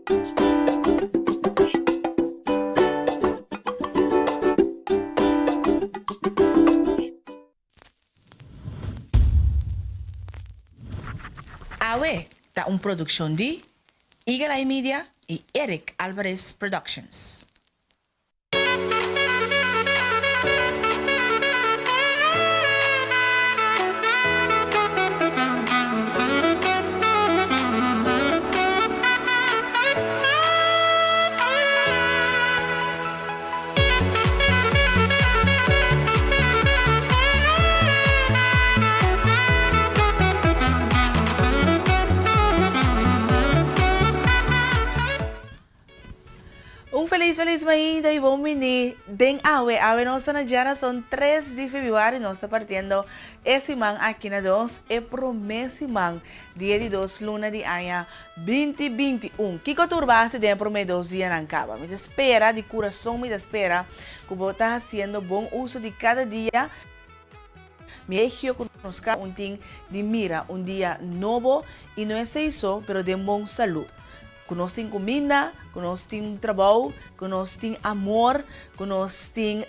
AWE está una producción de Eagle Eye Media y Eric Alvarez Productions. Feliz ainda e bom mini. Den AWE nós está na diária, são 3 de fevereiro, nós está partindo esse man aqui na 2, e promessa man, dia de 2, luna de anha 2021. Que turba-se dentro de 2 dias não acaba. Me espera, de coração me espera, que vou estar fazendo bom uso de cada dia. Me elegio conozca um ting de mira, um dia novo, e não é isso, pero de bom saúde. Que nós temos comida, que nós temos trabalho, que nós temos amor, que nós temos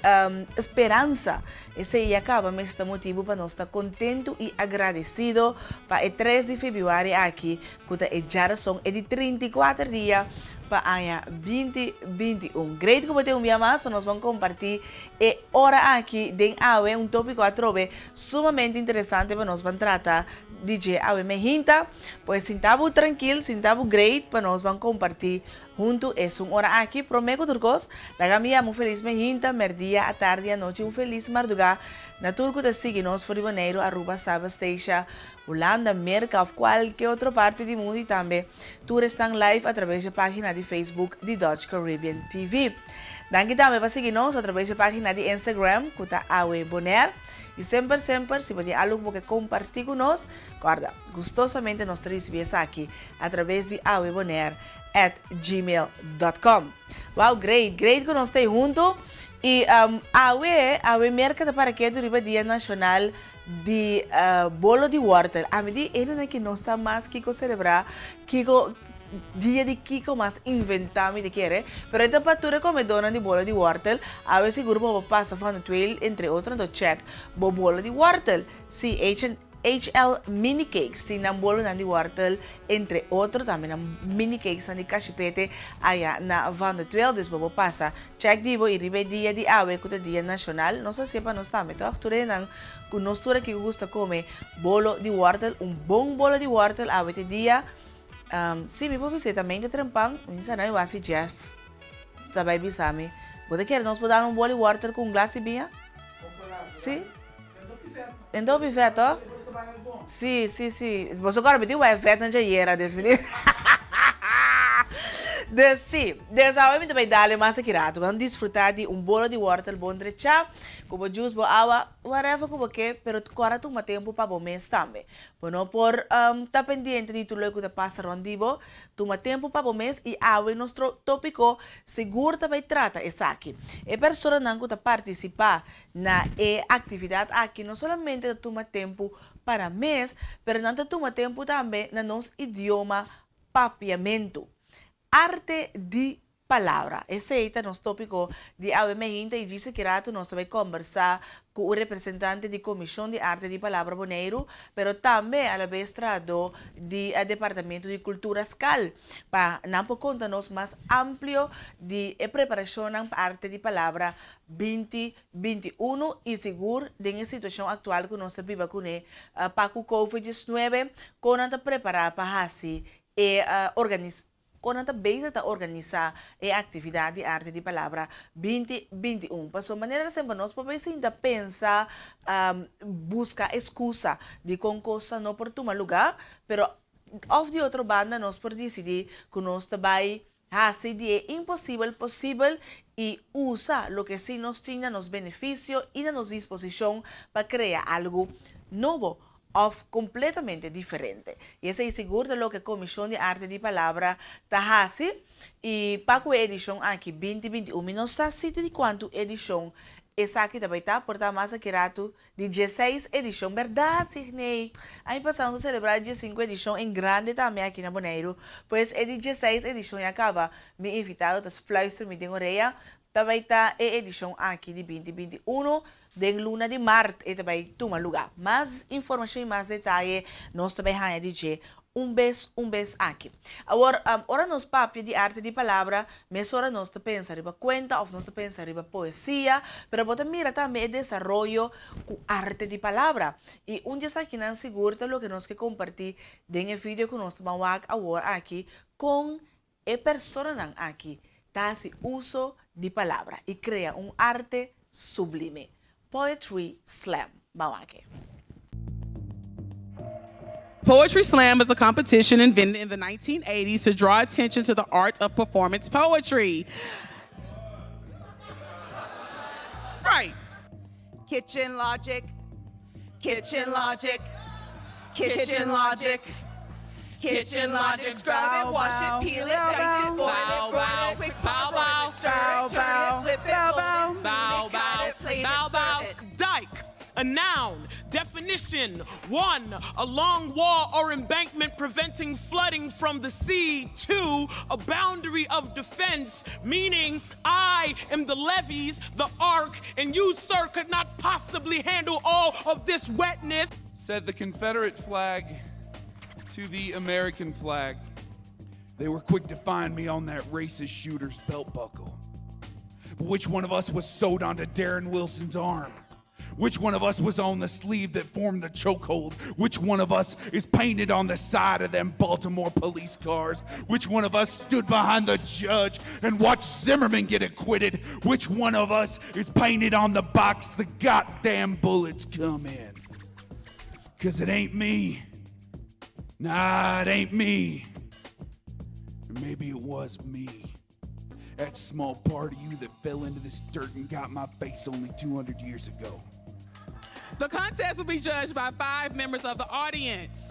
esperança. Esse aí acaba, mas este motivo para nós estar contente e agradecido para o 3 de fevereiro aqui, que já são de 34 dias para o ano 2021. Great que você um dia mais para nós vamos compartilhar e hora aqui de AWE, um tópico a trove sumamente interessante para nós vamos tratar DJ AWE Mejinta, pues sintabo tranquilo, sintabo great para nós vamos compartilhar junto es uma hora aqui, prometo turcos, la minha muito feliz Mejinta, merdia, a tarde, a noite, feliz madrugada, na turco te sigue nos foriboneiro, arroba Sabastation, Holanda, América ou qualquer outra parte do mundo e também tour estão live através da página de Facebook de Dutch Caribbean TV. Danke também para seguir-nos através da página de Instagram, que está AWE Bonaire. E sempre, se você algo que compartilhar conosco, guarda, gostosamente nós recebemos aqui através de awebonaire@gmail.com. Wow, great que nós estamos juntos. E AWE mercado para que do Dia Nacional de bolo de wortel. A medida que nós estamos mais que celebrar, dia de Kiko mais inventami de querer, pero esta patura come dona de bolo de wortel, a veces grupo passa falando twil, entre outros do check, bolo de wortel, si HL mini cakes, si nam bolo de wortel, entre outros também nam mini cakes de cachipete, aí na van de twil, des bobo passa, check divo e ribe dia de AWE, que é dia nacional, não sei se para nós também, então ture nang conostura que gusta comer bolo de wortel, bom bolo de wortel, AWE te dia. Sim, me pode também de trampang, minsan eu acho Jeff, também bisami. Você quer nós podemos bolo de water com glace bia? Sim. Endo pifeto? Sim. Você agora me diu é fet na jaira des me. Sim, dessa hora me também dá-lhe mais aquirato. Vamos desfrutar de bolo de water bom trecha, como juice, boa água, whatever como que, pero agora toma tempo para bom mês também. Bueno, por tá pendiente de tudo que te passa rondivo, toma tempo para bom mês e AWE nosso tópico seguro também trata esse aqui. E pessoa não que participar na atividade aqui, não somente toma tempo para mês, mas não toma tempo também no nosso idioma papiamento. Arte de palavra. Esse aí é nosso tópico de AWE Mejinta e disse que nós também conversar com o representante da Comissão de Arte de Palavra Bonaire, mas também a vez do Departamento de Cultura SCAL, para não contar-nos mais amplo de preparação para arte de palavra 2021 e seguro da situação atual que nós vivemos com para o Covid-19, quando nós preparar para assim e organizar quando a base está organizar a atividade de arte de palavra 2021. Passou maneira sempre nós podemos ainda pensar, buscar excusa de concurso não por tomar lugar, pero of de outra banda nós por decidir que nós também fazer de impossível possível e usar o que sim nos tinha nos benefícios e na nossa disposição para criar algo novo. Completamente diferente. E esse é seguro de lo que a Comissão de Arte de Palavra está fazendo. E para a edição aqui, 2021, não sei de quanto edição essa aqui também tá portar massa kirato de 16 edição, verdade, Sidney? Aí passando a celebrar 15 edição em grande também aqui na Bonaire, pois é de 16 edição e acaba me invitado, das fluister me tem orelha, também tá a edição aqui de 2021, de luna de Marte, e também toma lugar. Mais informação e mais detalhe, nós também vamos dizer um beijo aqui. Agora, ora nós papo de arte de palavra, mas ora nós pensa riba cuenta, ou nós pensa riba poesia, pero bota mira também o desenvolvimento com arte de palavra. E um dia aqui não segura lo que nós que compartir dentro vídeo que nós vamos agora aqui com a pessoa aqui, tá se uso de palavra e cria arte sublime. Poetry Slam. Vamos aqui. Poetry Slam is a competition invented in the 1980s to draw attention to the art of performance poetry. Right. Kitchen logic, kitchen logic, kitchen logic, kitchen logic. Scrub it, wash it, peel it, dice it, boil it, broil it, quick pop, boil it, stir it, turn it, flip it, fold it, spoon it, cut it, plate it, serve it. Dike, a noun. Definition: 1, a long wall or embankment preventing flooding from the sea. 2, a boundary of defense, meaning I am the levees, the ark, and you, sir, could not possibly handle all of this wetness. Said the Confederate flag to the American flag. They were quick to find me on that racist shooter's belt buckle. But which one of us was sewed onto Darren Wilson's arm? Which one of us was on the sleeve that formed the chokehold? Which one of us is painted on the side of them Baltimore police cars? Which one of us stood behind the judge and watched Zimmerman get acquitted? Which one of us is painted on the box the goddamn bullets come in? 'Cause it ain't me. Nah, it ain't me. Or maybe it was me. That small part of you that fell into this dirt and got my face only 200 years ago. The contest will be judged by 5 members of the audience.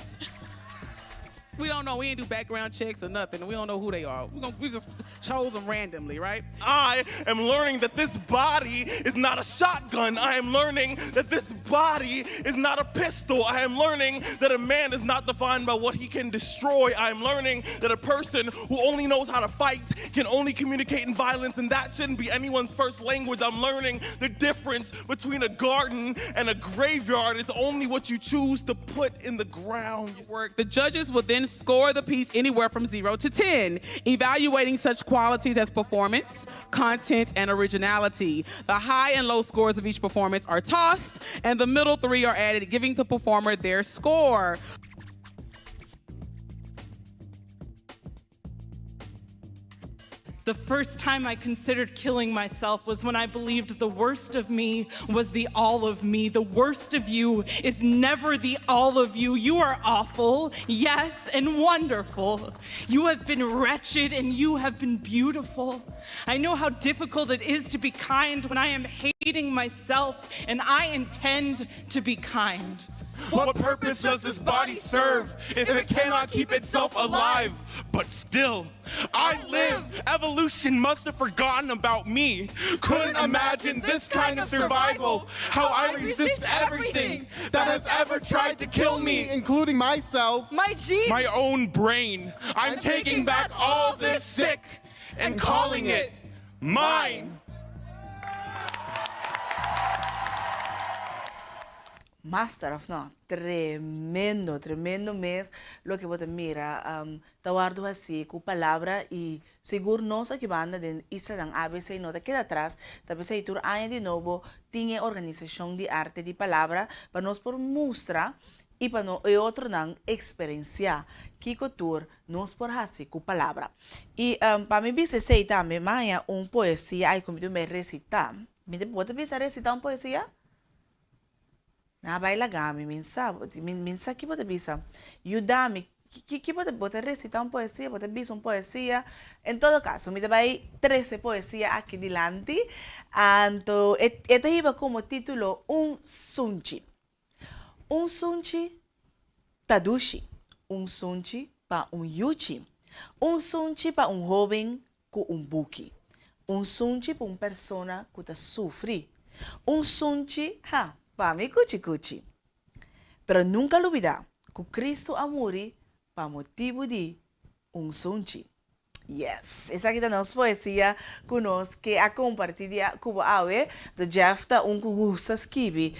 We don't know. We ain't do background checks or nothing. We don't know who they are. We just chose them randomly, right? I am learning that this body is not a shotgun. I am learning that this body is not a pistol. I am learning that a man is not defined by what he can destroy. I am learning that a person who only knows how to fight can only communicate in violence, and that shouldn't be anyone's first language. I'm learning the difference between a garden and a graveyard is only what you choose to put in the ground. Work. The judges will then score the piece anywhere from 0 to 10, evaluating such qualities as performance, content, and originality. The high and low scores of each performance are tossed, and the middle 3 are added, giving the performer their score. The first time I considered killing myself was when I believed the worst of me was the all of me. The worst of you is never the all of you. You are awful, yes, and wonderful. You have been wretched and you have been beautiful. I know how difficult it is to be kind when I am hating myself, and I intend to be kind. What purpose does this body serve if it cannot keep itself alive? But still, I live. Evolution must have forgotten about me. Couldn't imagine this kind of survival. How I resist everything that has ever tried to kill me, including myself. My genes. My own brain. I'm taking back all this sick and calling it mine. Master of no, tremendo, tremendo mês. Lo que você mira, tawardo assim com palavra e seguro nós aqui banda de isla ng ABC nota queda atrás. Talvez aí tur año de novo tinha organização de arte de palavra para nós por mostrar e para no e outro não experienciar que cultura nós por assim com palavra. E para mim bisa sei também mais poesia aí como tu me recitar. Me pode bisa recitar poesia? Na baila gami minsa que pode bisa yudami que pode recitar poesia, pode bisa poesia. En todo caso, me vai 13 poesia aqui delante. Então, este iba como título sunchi tadushi, sunchi para yuchi, sunchi para jovem com buki, sunchi para persona que está sofre. sunchi, para mí cuchi. Pero nunca olvidar que Cristo amuri para motivo de sunchi. Yes, esa aqui é a poesia conosco que a compartilhar com a de Jeff tá gusta escrever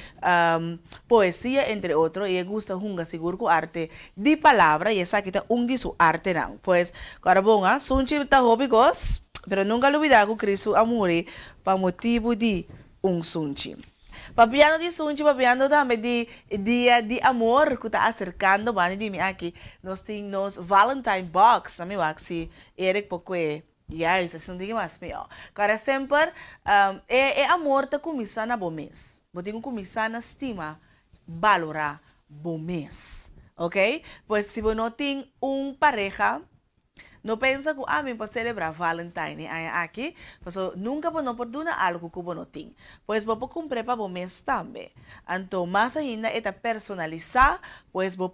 poesia entre outros e gusta junga seguro com arte de palavra e essa aqui tá de sua arte não. Pois, agora bom, sunchi tá hobby pero nunca olvidar que Cristo amore para motivo de sunchi. Papiano de sunchi, papiano também de dia de amor que está acercando, bani de mim aqui. Nós temos Valentine Box, também se Eric Poque. Isso assim não digo mais melhor. Cara, sempre amor tá começando a bom mês. Você tem que começar a estima, valorar bom mês, ok? Pois se você não tem pareja, não pensa que para celebrar Valentine aqui, porque nunca vou perdonar algo que você não tem. Pois vou comprar para o mês também. Então, mais ainda, é personalizar, pois vou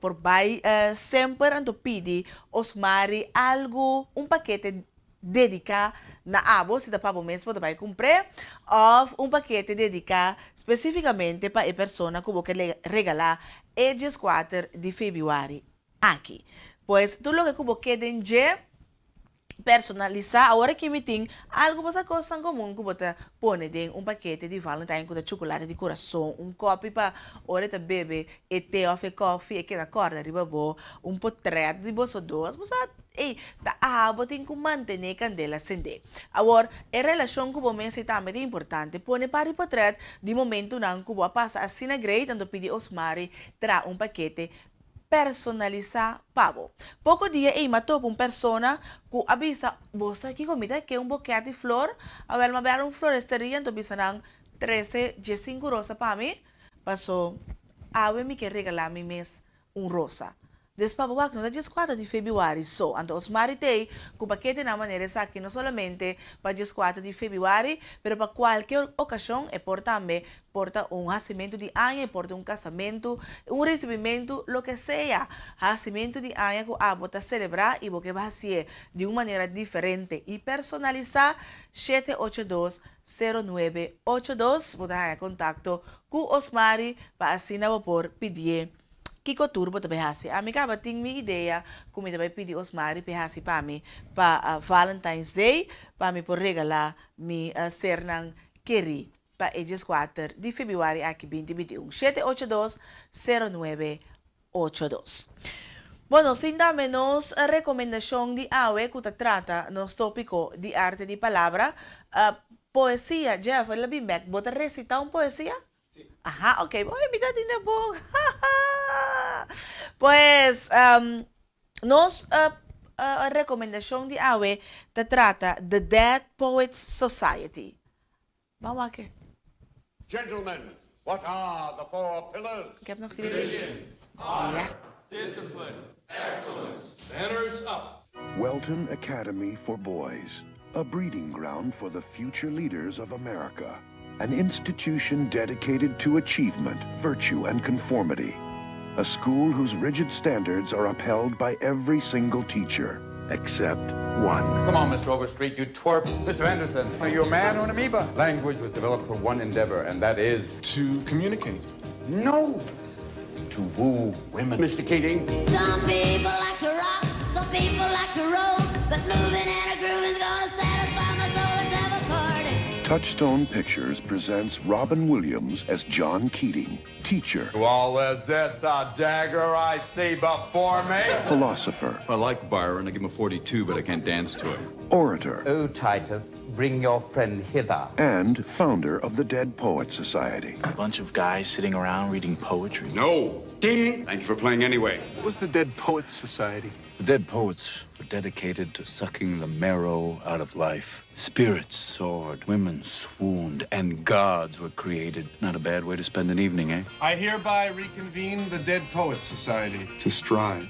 sempre pedir os mari algo, paquete dedicado na abo, se dá para o mês, você vai comprar, ou paquete dedicado especificamente para a pessoa que você regalar é 4 de fevereiro aqui. Pois, tudo o que você quer personalizar, agora que me tem algo para coisa comum que você põe dentro paquete de Valentine com chocolate de coração, copo para hora de beber, e tê ou coffee, e que na corda de babo, portrait de você dois, você você tem que manter a candela acender. Agora, a relação com você também é importante, põe para o portrait de momento não que você passa assim na grade, então pedir aos mari tra paquete personalizar pavo. Pouco dia eu matou uma pessoa que avisa você aqui comida que é buquê de flor, a ver uma floresteria, então bisa 13 de 5 rosa para mim, passou a me quer regalar me mês rosa. Después, no es 4 de fevereiro, então os maritei com paquete na maneira aqui não solamente para 4 de fevereiro, pero para qualquer ocasião e também porta nascimento de ano, porta casamento, recebimento, lo que seja, nascimento de ano que a bota celebrar e você vai fazer de uma maneira diferente e personalizar 782-0982, botar em contato com os mari para assim por pedir Kiko Turbo também hasi. A minha caba tem minha ideia como também pedir os mari para mim para Valentine's Day para mim por regalar me sernang keri para eles 4 de fevereiro aqui 2021 782-0982. Bueno, sin dar menos recomendación de AWE que trata nos tópico de arte de palabra, poesía, Jeff, ¿la bimbek? ¿Vos te recitar una poesía? Sí. Ajá, ok, voy a invitar a Bong. Pues, nos recomendación de AWE te trata The Dead Poets Society. Vamos aquí. Gentlemen, what are the 4 pillars? Ik heb nog geschreven. Yes. Discipline, excellence, manners up. Welton Academy for Boys, a breeding ground for the future leaders of America. An institution dedicated to achievement, virtue, and conformity. A school whose rigid standards are upheld by every single teacher, except one. Come on, Mr. Overstreet, you twerp. Mr. Anderson, are you a man or an amoeba? Language was developed for one endeavor, and that is... To communicate. No! To woo women. Mr. Keating. Some people like to rock, some people like to roll, but moving and a grooving's gonna satisfy my soul. Let's have a party. Touchstone Pictures presents Robin Williams as John Keating, teacher. Well, is this a dagger I see before me? Philosopher. I like Byron. I give him a 42, but I can't dance to it. Orator. Oh, Titus, bring your friend hither. And founder of the Dead Poets Society. A bunch of guys sitting around reading poetry. No. Ding. Thank you for playing anyway. What was the Dead Poets Society? The Dead Poets were dedicated to sucking the marrow out of life. Spirits soared, women swooned, and gods were created. Not a bad way to spend an evening, eh? I hereby reconvene the Dead Poets Society. To strive,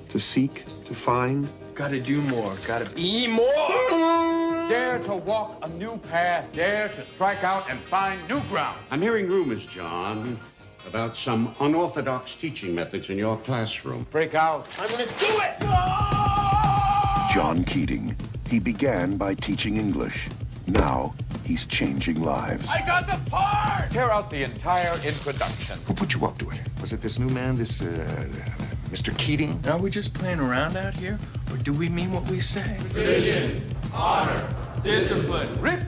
to seek, to find. Gotta do more, gotta be more. Dare to walk a new path, dare to strike out and find new ground. I'm hearing rumors, John, about some unorthodox teaching methods in your classroom. Break out. I'm gonna do it! John Keating. He began by teaching English. Now, he's changing lives. I got the part! Tear out the entire introduction. Who put you up to it? Was it this new man, this, Mr. Keating? Are we just playing around out here, or do we mean what we say? Tradition, honor, discipline. Rip,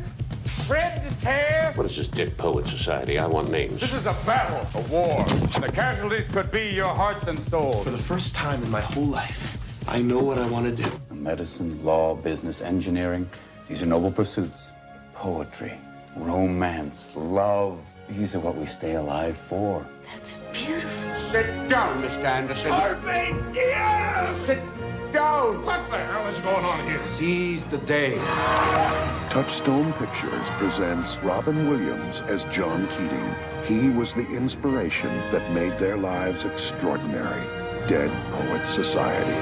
shred, tear. What is this Dead Poets Society? I want names. This is a battle, a war. And the casualties could be your hearts and souls. For the first time in my whole life, I know what I want to do. Medicine, law, business, engineering, these are noble pursuits. Poetry, romance, love, these are what we stay alive for. That's beautiful. Sit down, Mr. Anderson. Armadia! Sit down. What the hell is going on here? Seize the day. Touchstone Pictures presents Robin Williams as John Keating. He was the inspiration that made their lives extraordinary. Dead Poets Society.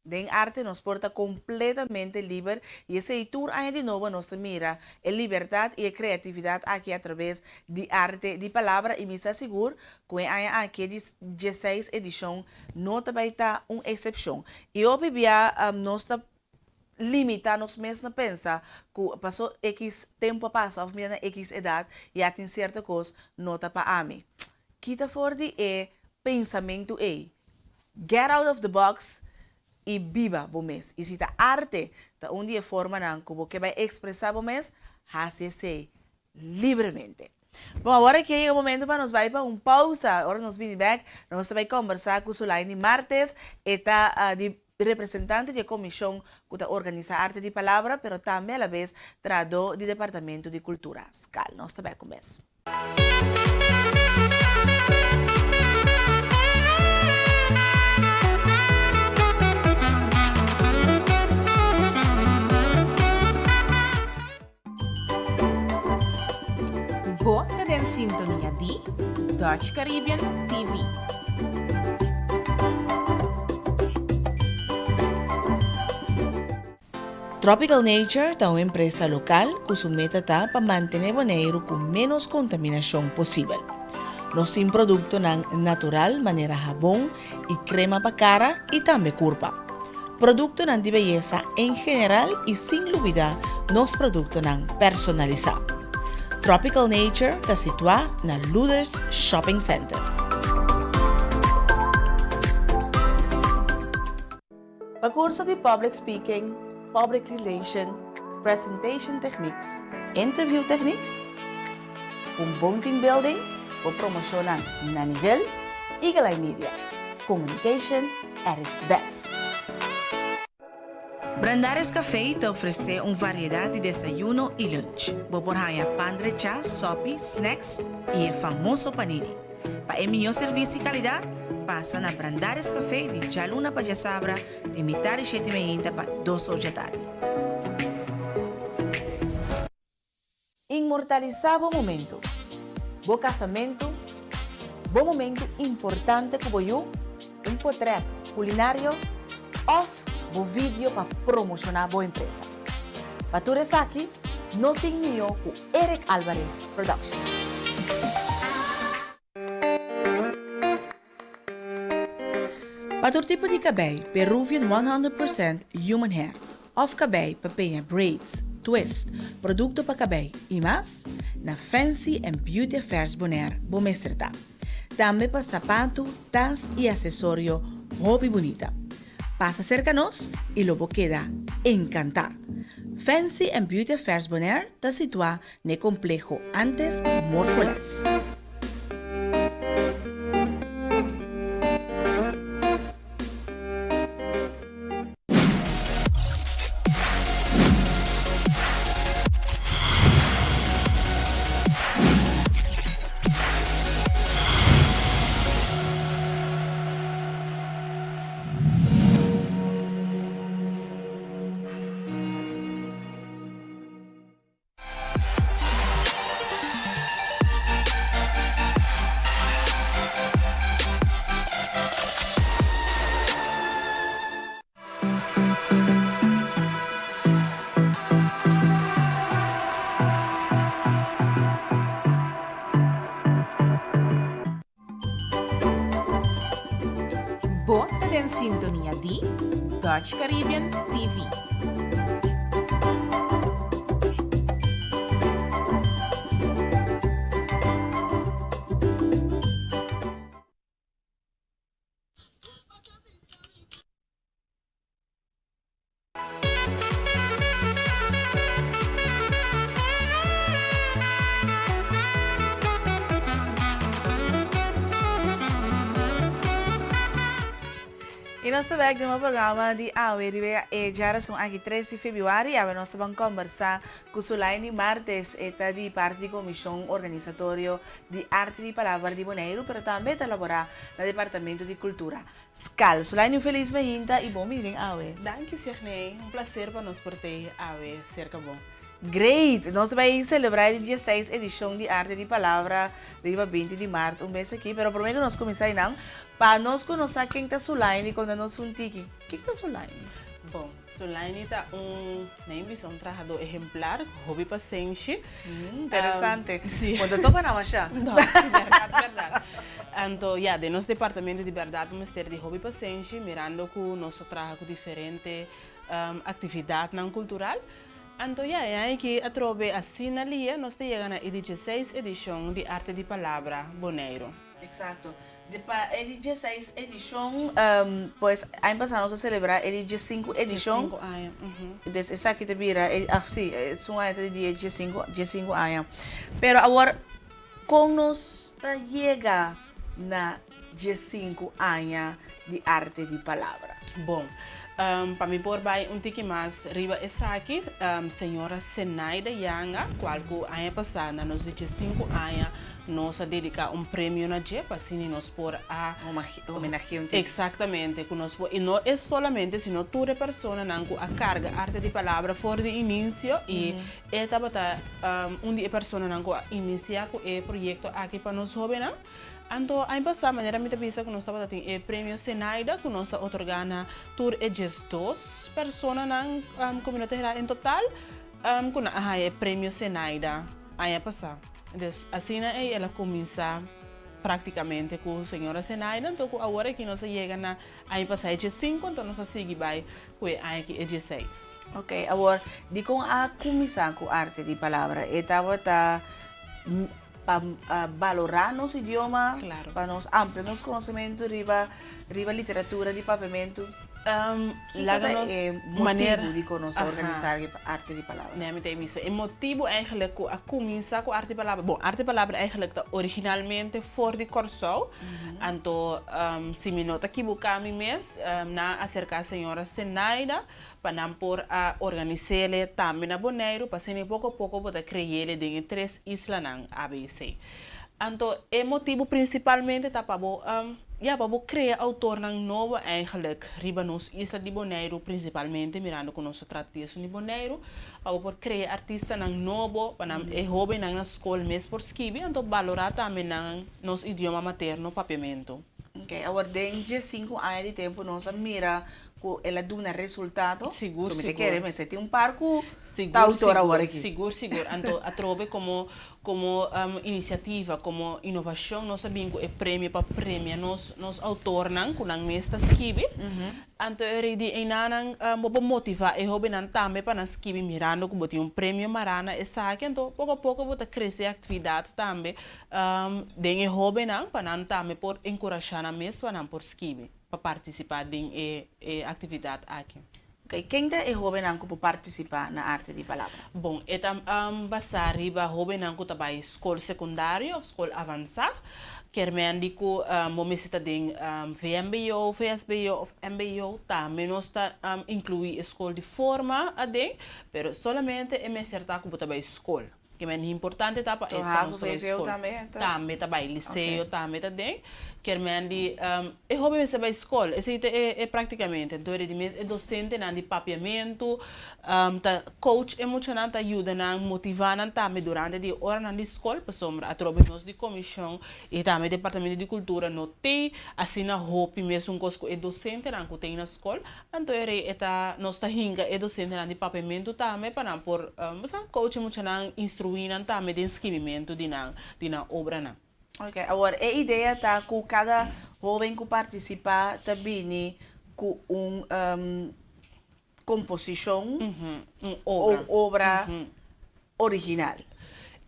Den arte nos porta completamente libre y ese tour año de nuevo nos mira en libertad y creatividad aquí a través de arte de palabra y me seguro que año aquí de 16 edición no te va a estar una excepción. Y hoy via nos limita nos mesmos pensa que pasó X tiempo pasa, o menos X edad y a tem cierta cosa no te para a mí. Quita for de pensamento get out of the box e viva bom mês. E se a arte tá onde é forma não como que vai expressar bom mês, hace-se livremente. Bom, agora que é o momento para nós vai para uma pausa. Agora nós vamos back, nós vai conversar com Sulaini Martes, eta de representante da comissão que organiza a arte de palavra, pero também a la vez trado do Departamento de Cultura. Scal, nós também começamos. Você tem sintonia de Dutch Caribbean TV. Tropical Nature é uma empresa local cuja meta está para manter o Bonaire com menos contaminação possível. Nosso produto é natural, maneira jabón e crema para cara e também curva. Produto de beleza em geral e sem dúvida, nosso produto é personalizado. Tropical Nature está situado na Luders Shopping Center. Para curso de Public Speaking, Public Relation, Presentation Techniques, Interview Techniques, bom team building, promocionar na nível e galay media. Communication at its best. Brandares Café te oferece uma variedade de desayuno e lunch. Boborhaya pan de chá, sopi, snacks e o famoso panini. Para o melhor serviço e qualidade, passa na Brandares Café de Jaluna para Sabra, de mitad de 7:30 para 2 horas da tarde. Inmortalizar bom momento. Bom casamento. Bom momento importante como eu, portrait culinário ou o vídeo para promocionar a boa empresa. Para tu aqui, não tem melhor com Eric Alvarez Production. Para todo tipo de cabelo, Peruvian 100% human hair, off cabelo para penha braids, twist, produto para cabelo e mais, na Fancy and Beauty Affairs Bonaire, bom acertar. Também para sapato, tas e acessório, roupa bonita. Pasa cerca nos y lo queda encantar. Fancy and Beauty Affairs Bonaire está situado en el complejo antes Morpholes. usted en sintonía de Dutch Caribbean TV. E nós também aqui no programa de AWE, já são aqui 13 de fevereiro, e nós vamos conversar com Sulaini Martes, esta de parte da Comissão Organizatória de Arte de Palavra de Bonaire, mas também está elaborar no Departamento de Cultura. SCAL. Sulaini, feliz bem-vinda e bom meeting, AWE. Danke, Sirnei. Prazer para nós por ter AWE, cerca bom. Great! Nós vamos celebrar a 16ª edição de Arte de Palavra, dia 20 de março, mês aqui, mas primeiro nós começamos não, para nós conhecer quem está Sulaini quando nós somos aqui. Quem está Sulaini? Bom, Sulaini está um trabalhador exemplar, hobby paciente. Interessante. Sim. Quando estou para nós já? Não, verdade. Então, de nosso departamento de verdade, nós temos de hobby paciente, mirando com o nosso trabalho com diferentes atividades não cultural. Então, é que a trove assim na linha, nós chegamos na 16ª edição de Arte de Palavra Bonaire. Exato. A 16ª edição, pois, ano passado nós celebramos a 15ª edição. 15 anos. Essa aqui te vira, sim, é um ano de 15 anos. Pero agora, como nós chega na 15 anos de Arte de Palavra? Bom, para mim por bem tique mais riba essa aqui, senhora Senaida Yanga, qual que ano passado nos 15 anos nós dedica prêmio na G, para assim nós por a homenagear. Exatamente, que nós e não é solamente sino toda pessoa não a carga arte de palavra for de início e esta bata de pessoa não a iniciar com o projeto aqui para nós jovens. Então, a passar maneira me pensa que nós estava tendo o prêmio Senaida que nós otorgana tur e gestos pessoas na comunidade em total com o prêmio Senaida a passar. Então, assim ela começa praticamente com a senhora Senaida, então agora que nós chega na a passar e 5, então nós seguimos vai com a 16. Ok, agora de com a começar com arte de palavra, estava para valorar nosso idioma, claro, para nos ampliar nosso conhecimento riba literatura de papiamento. Maneira de conosco organizar arte de palavra. Nee, het motivo eigenlijk a começar com arte de palavra. Bom, arte de palavra eigenlijk originalmente voor de Corsou. Então, se me nota que buscamos mes na acerca a senhora Senaida para por a organizar também na Bonaire, para ser pouco a pouco para criar em 3 islas na ABC. Então, o motivo principalmente está para para criar autor ng novo eigenlijk riba nos isla de Bonaire, principalmente mirando com nosso tradição de Bonaire, para criar artista ng novo, para jovem na escola mesmo por escrever, então valorar também nos idioma materno papiamento. Ok, agora dentro de 5 anos de tempo nós mira que ela dá um resultado. Seguro. Mas tem parco Seguro. Então, a trove como iniciativa, como inovação, nós sabemos que é prêmio para premiar nos autores que não mesmo escreve. Então, eu motivar e jovem também para escrever mirando que tem prêmio marana essa aqui. Então, pouco a pouco vou crescer a atividade também de jovem para também por encorajar a mesma para por escrever, para participar da atividade aqui. Okay. Quem é jovem que pode participar na arte de palavra? Bom, basta riba jovem que está em escola secundária ou escola avançada, quer médico, momento de VMBO, VSBO ou MBO, também nós inclui escola de forma, mas somente é certa que está em escola. Que é importante tá para escola. Também tá em liceu, também tá dentro. Quer mendi é hobby mesmo para escola. Esse é praticamente então de mês é docente na de papiamento, tá coach emocional tá ajuda na motivar na também durante de hora na escola para sombra através nós de comissão e também departamento de cultura no tem assim na hobby mesmo coisas é docente na que tem na escola. Então é tá nós tá hinga é docente na de papiamento também para por coach emocional instruindo também de escrevimento de na obra na. Ok, agora a ideia está com cada joven que participa também com composição ou obra original.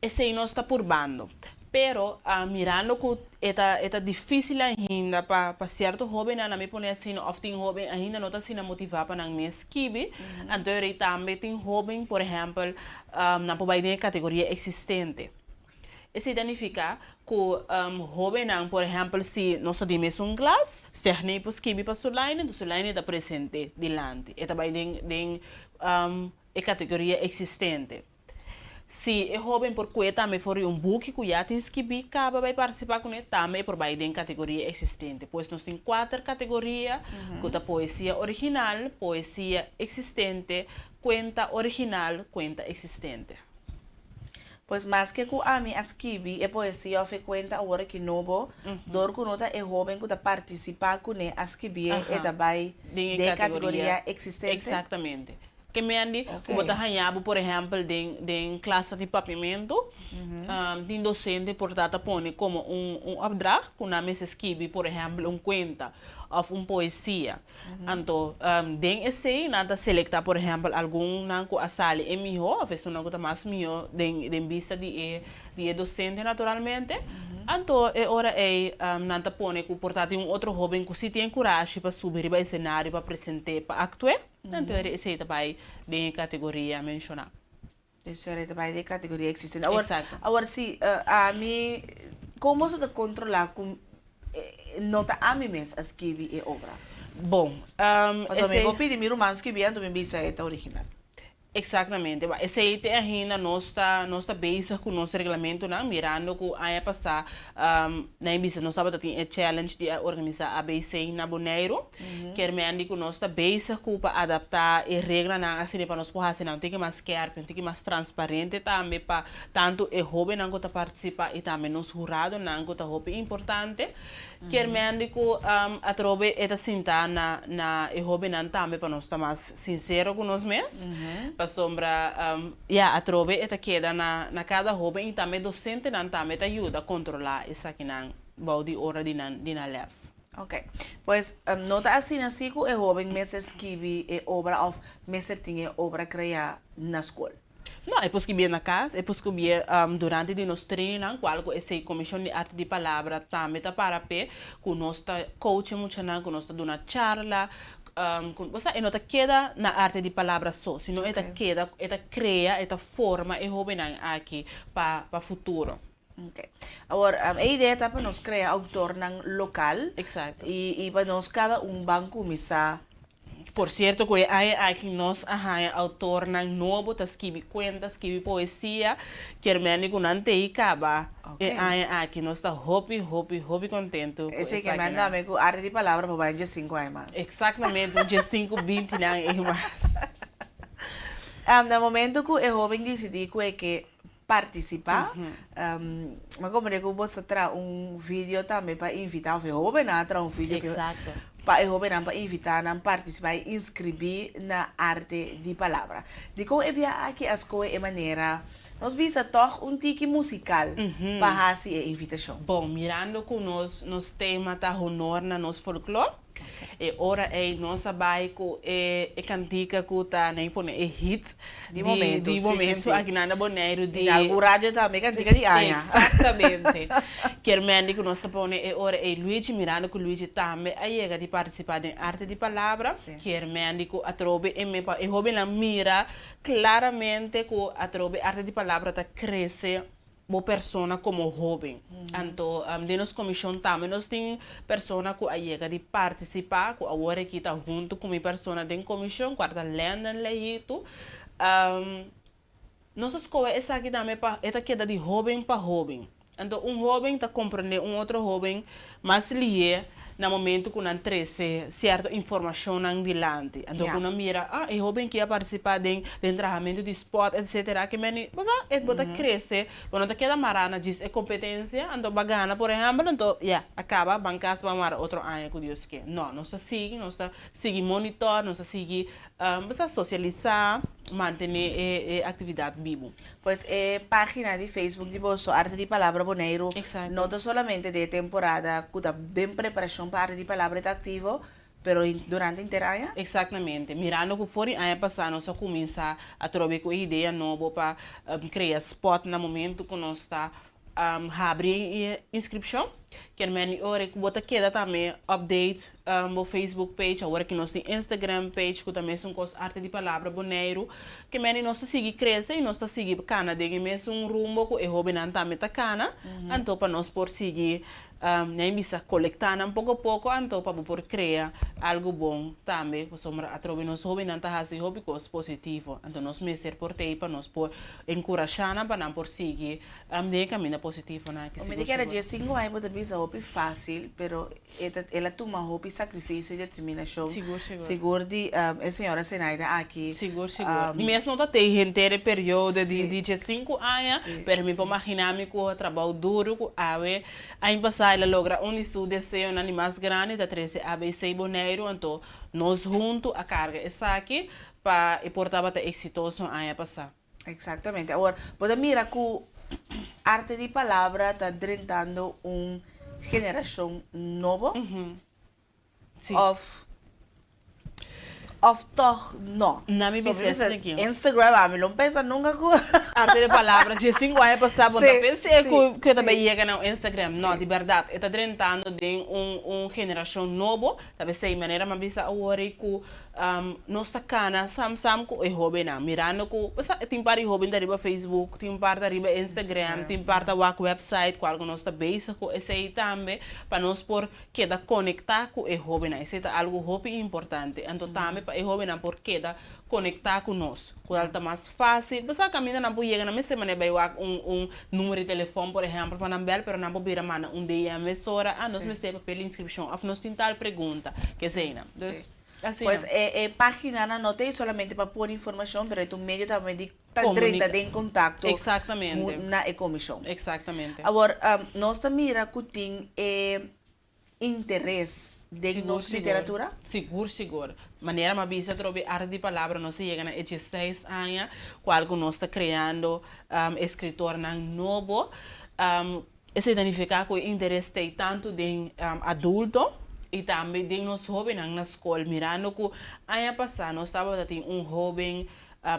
Esse aí não está por bando. Pero mirando que é difícil ainda para certo jovem na me pone assim, of tem jovem ainda não está sendo motivado para me esquive. Então ele também tem jovem, por exemplo, na pobaidinha categoria existente. Isso significa que jovem, por exemplo, se nós temos classe, se a gente esquive para sua line está presente delante. É também de categoria existente. Se é jovem por que também for book que já tem que vai participar com ele também por em categoria existente. Pois nós temos 4 categorias, que poesia original, poesia existente, conta original, conta existente. Pois mais que a mim escrevi é poesia ou conta agora que novo, dor que nota é jovem que participa com ele escrevi é também de categoria existente. Exatamente. Que me andi, como está ganhando, por exemplo, de classe de papiamento, de docente, portanto, põe como opdracht, que na mesa escreve, por exemplo, conta ou poesia. Então, den esse, nada selecta, por exemplo, algum nanco a sala é melhor, a pessoa não está mais melhor, de vista de docente, naturalmente. Então, é hora nada põe que, portanto, outro jovem que se tem coragem para subir para o cenário, para apresentar, para actuar. Então, esse é também de categoria mencionar. Esse é também de categoria existente. Exato. Agora, se a mim, como se controlar com nota a mim mesmo escrever e obra? Bom, eu vou pedir meu romance que vindo me bisa é original. Exatamente. Esse aí tem ainda nós está basic com o nosso regulamento, não? Mirando que aí passar na bisa nós estava tendo a challenge de organizar a ABC na Bonaire, que é meio que nós está basic para adaptar a regra na assim para nós poder não tem que mais carpe, tem que mais transparente também para tanto o jovem não que participa e também nos jurado não que é importante. Que é meio que a trobe é sentar na o jovem não também para nós estar mais sincero com nós mesmos. Sombra, a trobe é queda na cada jovem e também docente não também ajuda a controlar essa que não body hora de les. Ok, pois nota assim que o jovem mesmo escreve obra ou mesmo tem obra criada na escola. Não, é possível na casa, é possível durante o nosso treino, qual que essa comissão de arte de palavra também está para pé, com nós coach muito não, com nós dando charla. E não queda na arte de palavra só, sino queda, cria, forma e jovem aqui para futuro. Okay. Agora, a ideia é para nós criar autor local. Exato. E para nós cada banco começar. Por certo, que aqui nós autor novo, escreve contas, escreve poesia, que é meio que não tem acaba. Aqui nós está hobby contento. Esse que manda me com arte de palavra para mais de 5 anos mais. Exatamente, de 5, 20 anos mais. No momento que o jovem decidiu que participar, mas como eu vou mostrar vídeo também para invitar o jovem a trazer vídeo. Exato. Para o jovem para invitar a participar e inscrever na arte de palavra. De como é aqui a escola é maneira, nós visa toch tiki musical para fazer a invitação. Bom, mirando que nos tema tá honor na nos folclore, e ora nós sabai que é cantica que tá nem pone hit de momento aqui na Bonaire de o rádio também cantica de Aya. Exatamente. Querendo que nós pone ora Luigi mirando que Luigi também aí de participar da arte de palavra, querendo que a trobe e hobby na mira claramente que a trobe arte de palavra tá cresce uma pessoa como jovem. Então, de nossa comissão também nós temos pessoas que chega de participar, que agora que está junto com a pessoa da comissão, que está lendo leito. Nossa escola essa aqui também é queda de jovem para jovem. Então, jovem está compreendendo outro jovem, mas ele no momento que não traz certa informação adiante. Então, quando mira, é jovem que ia participar de treinamento de esporte, etc. Que mas é bota crescer, quando queda marana diz é competência, então bagana, por exemplo, então acaba bancas para mar outro ano que Deus quer. Não, nós está seguir monitor, nós está seguir socializar, manter a atividade viva. Pois página de Facebook de Bolso Arte de Palavra Bonaire, não solamente de temporada, que está bem preparação preparação para arte de palavra está ativo, pero durante inteira año? Exatamente. Mirando que for ano passado, nós começar a trocar com ideia nova para criar spot no momento que nós está abrir inscrição. Que é melhor hora que bota queda também update no Facebook page, agora que nós tem Instagram page, que também são coisas arte de palavra boneiro, que melhor nós seguir crescer e nós seguir cana de mesmo rumo que é hobby não também tá cana, então para nós por seguir nem bisa coletar um pouco a pouco, então para por criar algo bom também, para sombra a trobe nós hobby não tá assim hobby coisa positivo, então nós mesmo por ter para nós por encorajar para não por seguir de caminho positivo na que me diga que 5 anos pode ser hobby fácil, pero ela toma hobby sacrifício e determinação. Seguro de a senhora Zenaida aqui. Seguro. E mesmo não tem inteiro período de 5 anos, pero me imaginar que o trabalho duro que aí passar ela logra um seu desejo na mais grande da 13 ABC Boneiro, então nós juntos a carga essa aqui para e portava ter exitoso aí passar. Exatamente. Agora, pode mirar que arte de palavra está drentando geração nova of toch não. Na minha business aqui. Instagram, me não pensa nunca que arte de palavra de 5 anos passado, não pensei que também chega no Instagram, não, de verdade, está drentando de geração nova, talvez sei maneira mas bisa agora que nossa cana sam que é hobby na mirando que tem parte hobby da riba Facebook, tem parte da riba Instagram, tem parte da website, qual que nós está base com esse aí também para nós por que da conectar com é hobby na, esse é algo hobby importante, então também para é hobby na por que da conectar com nós, qual tá mais fácil, você caminha na boiega na mesma maneira vai número de telefone por exemplo para não bel, pero não pode mana dia emissora, nós mesmo tem papel inscrição, nós tem tal pergunta que sei na, assim, pues página não tem solamente para pôr informação, mas é um meio também de estar em contato na comissão. Exatamente. Agora, nós também mira que tem interesse de nossa literatura? Seguro. Maneira mais bisa trobe arte de palavra, nós chega na 16 anos, qual que nós está criando escritor novo, esse significa que o interesse tem tanto de adulto e também de nós jovens na escola, mirando que ano passado nós estávamos tendo jovem,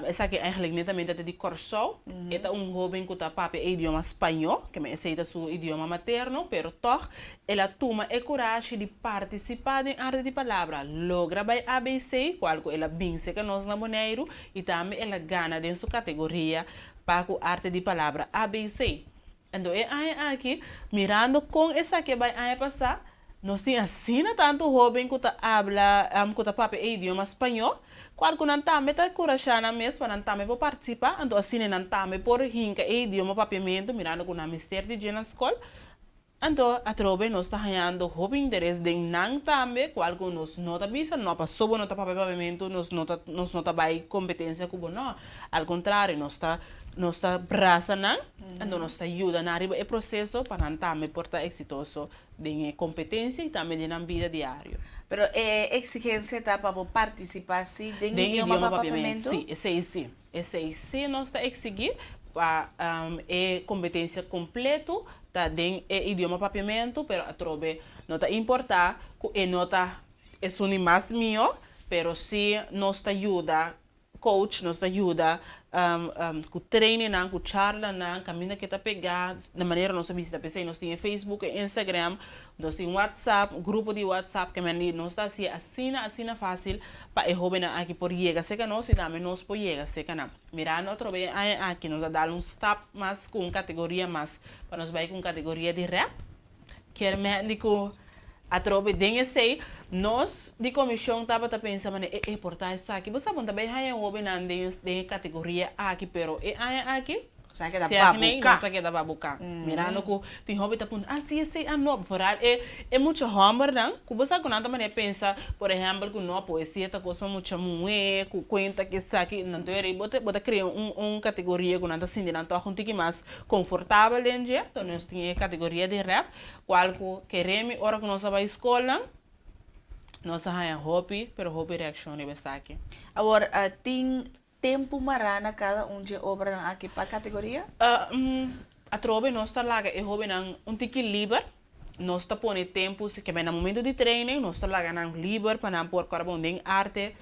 essa aqui eigenlijk netamente de Corsol, é jovem que está papo idioma espanhol, que me aceita seu idioma materno, pero toch ela toma a coragem de participar em arte de palavra, logra by ABC, qual que ela vence que nós na Boneiro, e também ela ganha em sua categoria para a arte de palavra ABC. Então aqui, mirando com essa aqui vai passar, nós temos assim tanto jovem que habla, que papo idioma espanhol, qual que não também está corajando mesmo para não também participar, então assim não também por hinca idioma papiamento, mirando com a mistério de na escola, então a trobe nós está ganhando jovem interesse de não também, qual que nós não está vista, não passou não está papiamento, nós não está vai competência como não, ao contrário nós está braça não, então nós está ajuda na arriba o processo para não também portar exitoso de competência e também na vida diária. Pero exigência tá para participar sim de idioma papiamento? Sim, esse nós está exigir para competência completo tá de idioma papiamento, pero a trobe não está importar que não está é um mais meu, pero se nós está ajuda coach, nos ajuda com treino, com charla, caminho que está pegado, da maneira nós visita PC, nós temos Facebook, Instagram, nós temos WhatsApp, grupo de WhatsApp que nós está assim fácil para jovem aqui por chegar seca nós e também nós por chegar seca na. Mirando outra vez aqui nós dar step mais com categoria mais, para nós vai com categoria de rap, que é médico a trobe den esse nós de comissão estava pensando é portar isso aqui você sabe também há jovem de categoria aqui pero aqui sabe que dá babuca sabe que dá babuca mirando que tem jovem tá pensando sim esse não forar é muito hammer não que você quando também pensa por exemplo que não poesia tá coisa muito muito que conta que isso aqui não tem bota criar categoria que não tá sentindo então a gente mais confortável dentro então nós tem categoria de rap qual que queremos hora que nós vai escola nós temos hobby pero hobby reaction é está aqui agora tem tempo marana cada de obra aqui para categoria? A trobe nós está lá é hobby não tiki livre nós está pone tempo que bem no momento de training nós está lá ganhando livre para não pôr carbondem arte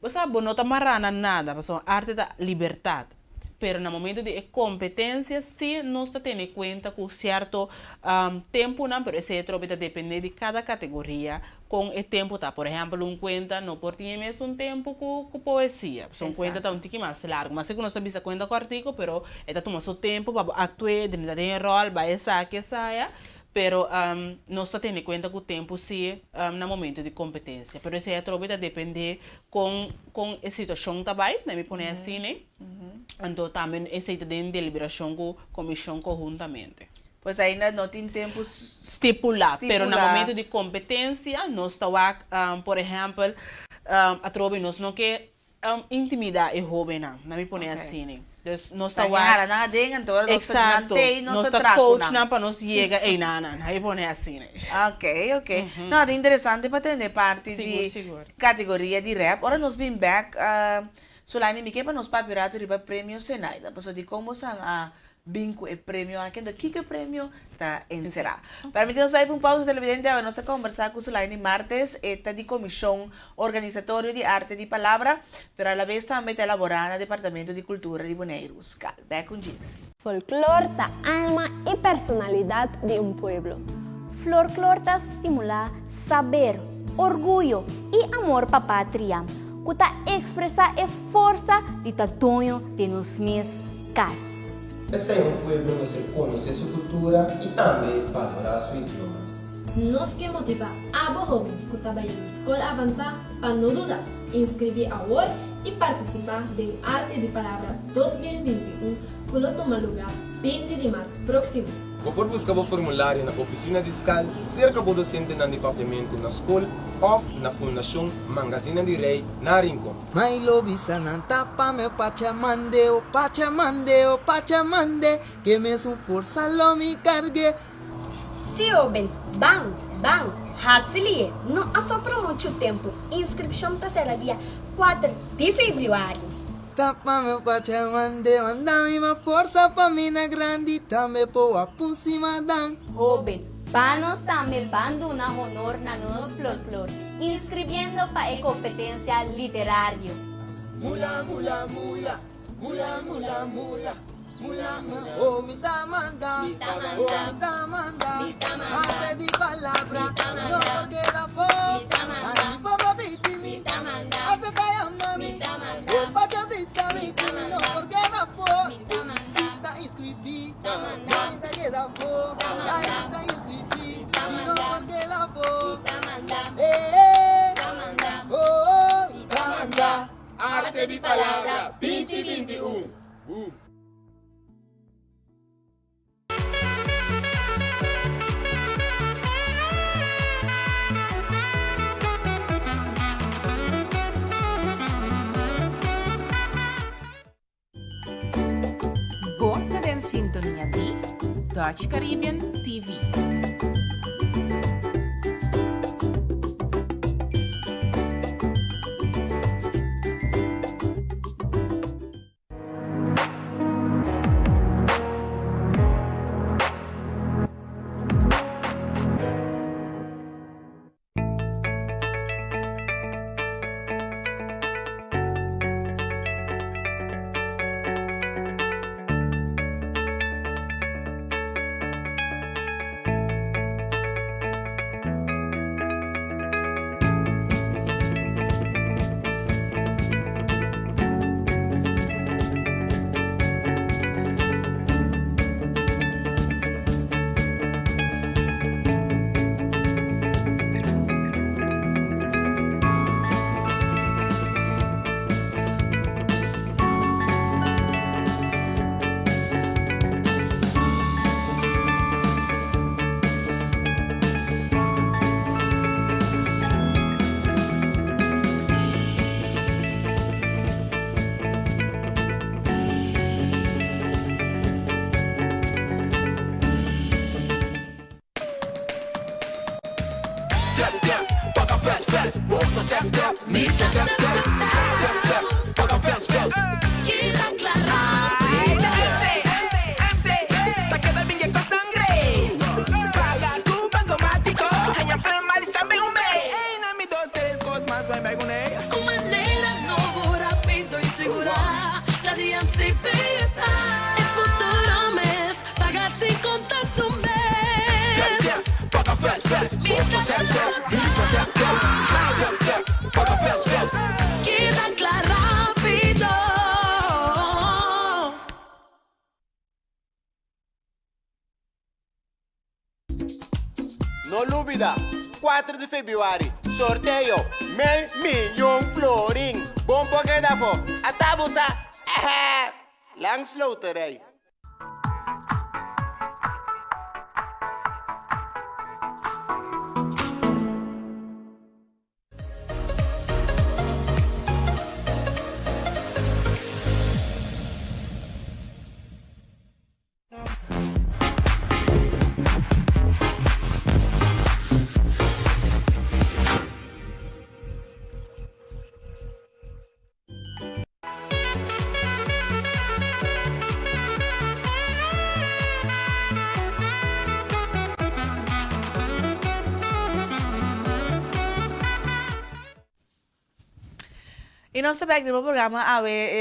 você não está marrando nada porque arte da liberdade pero no momento de competência sim nós está tendo em conta que certo tempo não pero esse troca depende de cada categoria com o tempo tá por exemplo conta não por tinha mesmo tempo com poesia são conta tá um pouquinho mais largo mas se nós está bisa conta com artigo pero está toma seu tempo para actuar dentro de rol vai essa que saia pero nós está tendo em conta que o tempo sim no momento de competência pero esse troca depende com a situação também né me põe assim né então também esse tem deliberação com comissão conjuntamente. Pois ainda não tem tempo estipulado, pero no momento de competência nós estamos, por exemplo, a trobe nós não quer intimidar o jovem não me põe assim né. Então nós estamos exato, nós estamos coach não para nós chegar e não me põe assim né. Ok. Não, é interessante para entender parte de categoria de rap. Ora nós vim back Sulaini mi para nós papirato riba prêmio Senai, da pessoa de como são a binco e prêmio aqui da que prêmio tá encerrar. Permitimos vai para pausa televidente a nossa conversar com Sulaini martes eta de comissão organizatório de arte de palavra, pero a la vez também está elaborada Departamento de Cultura de Boneiros. Back com Gis. Folclore da alma e personalidade de um pueblo. Folclore da estimula saber, orgulho e amor para a pátria. Que expressa a força de tamanho de nos meus cas. Esse é pueblo que se conhece sua cultura e também valorar seu idioma. Nos que motiva a jovem que trabalha na escola avançada para não dudar, inscrever agora e participar do Arte de Palavra 2021 que toma lugar 20 de março próximo. Você pode buscar o formulário na oficina de escola, cerca do docente no departamento na escola ou na Fundação Magazine de Rei, na Rincon. Mai lobi sananta pa me pachamande, que me su força lo me cargue. Se oben, bang, hasilie, não assopra muito tempo. Inscrição tá será dia 4 de fevereiro. Tapa meu pachamande, manda-me uma força pra mina grande, também poa por cima dan. Joven, panos também bando na honor na nos folclore, inscribiendo para a competência literária. Mula, oh mi tamanda, arte de palavra, no porque da fome, ay mi papá piti mi, arte kaya mami, oh pacha pisa mi, no porque da fome, está inscribida, no te queda fome, ay está inscribida, no porque da fome, oh tamanda, arte de palavra 2021. Você tem sintonia de Dutch Caribbean TV. fest. Queda clara rápido. No olvida, 4 de fevereiro, sorteio, $1,000,000 flooring. Bom porque dá for, a tabusa, langs loterij. E nós também aqui no programa,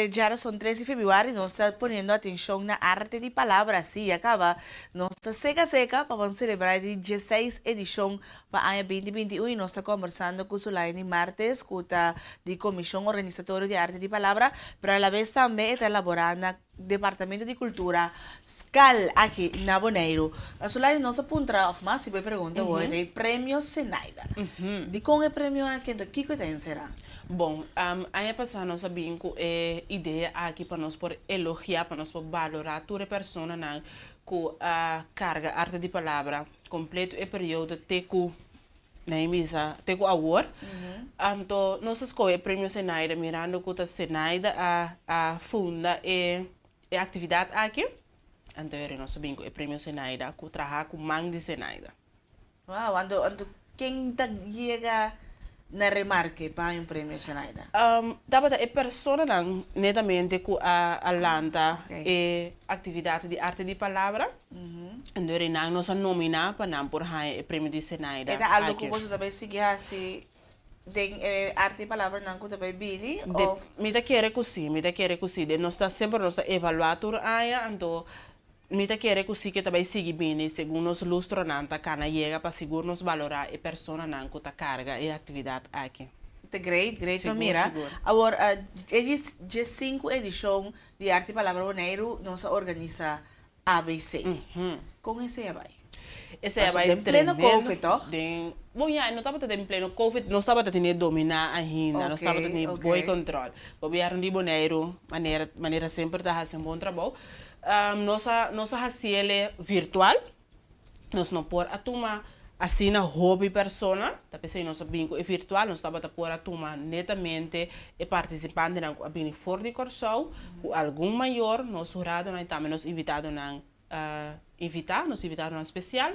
já são 13 de fevereiro, nós estamos ponendo atenção na arte de palavra, sim, acaba. Nós estamos seca, para celebrar a 16 edição para o ano 2021 e nós estamos conversando com Sulaine Martes, com a Comissão Organizatória de Arte de Palavra, para a vez também está elaborando no Departamento de Cultura SCAL aqui na Bonaire. A Sulaine, nós apontamos, mas se me pergunta, o Prêmio Senaida. De como é o prêmio aqui, o que será? Bom, ano passado nós sabíamos que a ideia aqui para nós por elogiar, para nós por valorar toda pessoa com a carga arte de palavra completo e período teco na emisa teco award. Então nós escolhemos o prêmio Senaida mirando que a Senaida a funda e atividade aqui. Então nós sabíamos que o prêmio Senaida que trabalha com mang de Senaida. Uau, ando quem chega na remarque para um prêmio Senaida? Dapat a pessoa netamente com a lanta e atividade de arte de palavra. Então nós nominar para por o prêmio de Senaida. É algo que você também seguir assim de arte de palavra não que também bini ou me da querer que sim, nós está sempre nós evaluator aí, então me da querer que também sigue bem, segundo os lustros nanta cana chega para seguro nos valorar a pessoa não que tá carga e atividade aqui. Great, mira. Agora, a 5 edição de Arte e Palavra Bonaire, nós organiza ABC. Com esse é vai? Esse é vai em pleno Covid, ó? Bom, não estava em pleno Covid, não estava tendo dominar ainda, não estava tendo bom controle. O governo de Bonaire, maneira sempre está fazendo bom trabalho. Nós fazemos virtual, nós não por a turma assim na hobby persona, também nós sabemos que é virtual, nós estamos a por a turma netamente e participante na bem fora de Corsol, com algum maior, nós jurado e também nós invitado na nós invitado na especial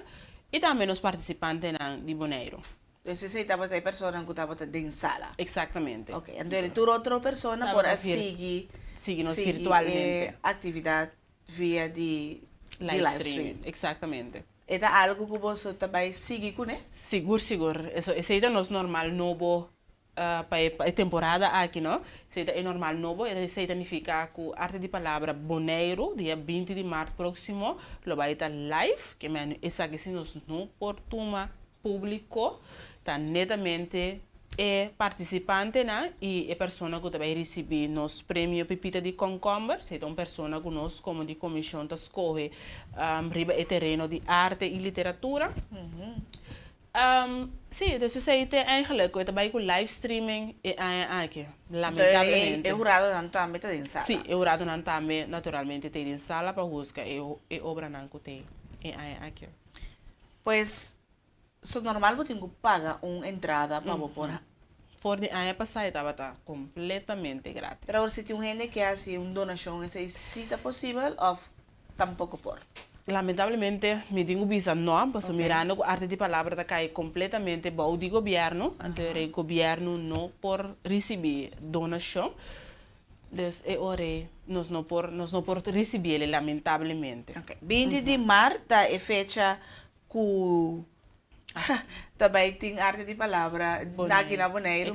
e também nós participantes na de Bonaire. Então, você estava a pessoa que estava dentro sala. Exatamente. Ok, então tu outra pessoa por seguir virtualmente atividade via de live stream. Exatamente. É algo que você também segue com ele? Seguro. Esse é nosso normal novo para a temporada aqui, não? Esse é normal novo, esse significa que a arte de palavra Bonaire, dia 20 de março próximo, lo vai estar live, que essa que se nos não por turma público, está netamente participante e a pessoa que vai receber nos prêmio Pepita de Concombre, se é uma pessoa que nós como de comissão tá escolhe riba e terreno de arte e literatura. Sim, então isso aí tem eigenlijk eu trabalho com live streaming e aqui, lamentavelmente. É jurado também está em sala. Sim, é jurado também naturalmente está em sala para buscar e obra não que tem aqui. Pues so normal você tem que pagar uma entrada para por. For de ano passado estava completamente grátis. Pero agora se tem gente que hace uma donação, essa é possível ou tampouco por? Lamentavelmente, me tenho visto não, porque mirando a arte de palavra está cai completamente bom do governo, então o governo não por receber donação, então é hora nós não por receber lamentavelmente. Okay. 20 de março é fecha que também tem arte de palavra aqui na Bonaire,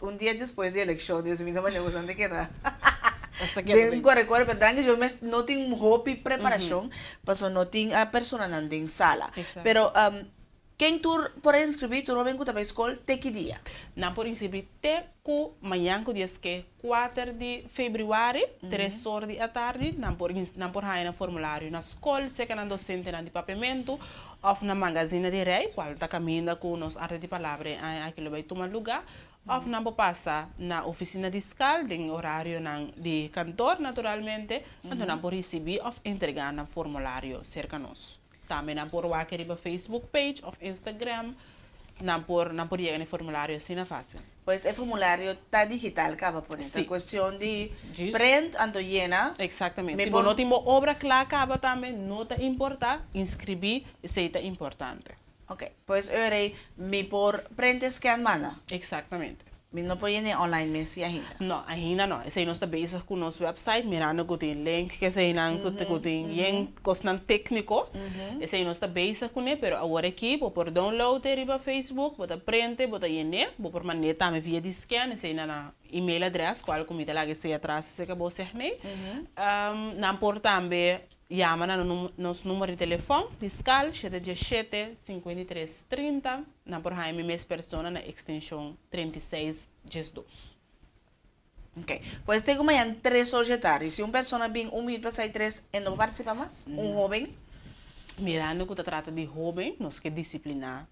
um dia depois da eleição, Deus me dá uma negociação de que dá. Corre, pero yo no tengo hobby preparación, pero no tengo a persona en sala. Pero quem tu por inscrever tu Robin kuta para escola te que dia? Não por inscrever te ku manhã ku dias que 4 de fevereiro, 3 horas da tarde, não por raio na formulário na escola, se que na docente na de papamento, ou na magazine de rei, qual tá caminhando com nos arte de palavra, aquilo vai tomar lugar. Of não passa na oficina fiscal, em horário de cantor, naturalmente, então não por receber ou entregar no formulário cerca nós. Também não por aqui no Facebook page ou Instagram, não por chegar no formulário assim na fácil. Pois o formulário está digital, acaba por então. Questão de print, ando llena. Exatamente. Se não tem obra clara, acaba também, não está importante, inscrever, isso é importante. Ok, pois eu irei me por print scan mana. Exatamente. Me não pode ir online mesmo ainda. Não, ainda não. Esse aí nós está bezig com o nosso website, mirando que tem link, que esse aí não tem coisa técnico. Esse aí nós está bezig com ele, pero agora aqui, vou por download ele para Facebook, vou por print, vou por ir, vou por maneta também via de scan, esse aí na email address, qual comida lá que se atrás se acabou ser nem. Não por também chama no nosso número de telefone fiscal 717-5330, na por Jaime mesma pessoa na extensão 3612. Ok, pois tem como em 3 horas de tarde. Se uma pessoa vem 1 minuto para sair 3, e não participa mais? Jovem? Mirando que se trata de jovem, nós que disciplinar,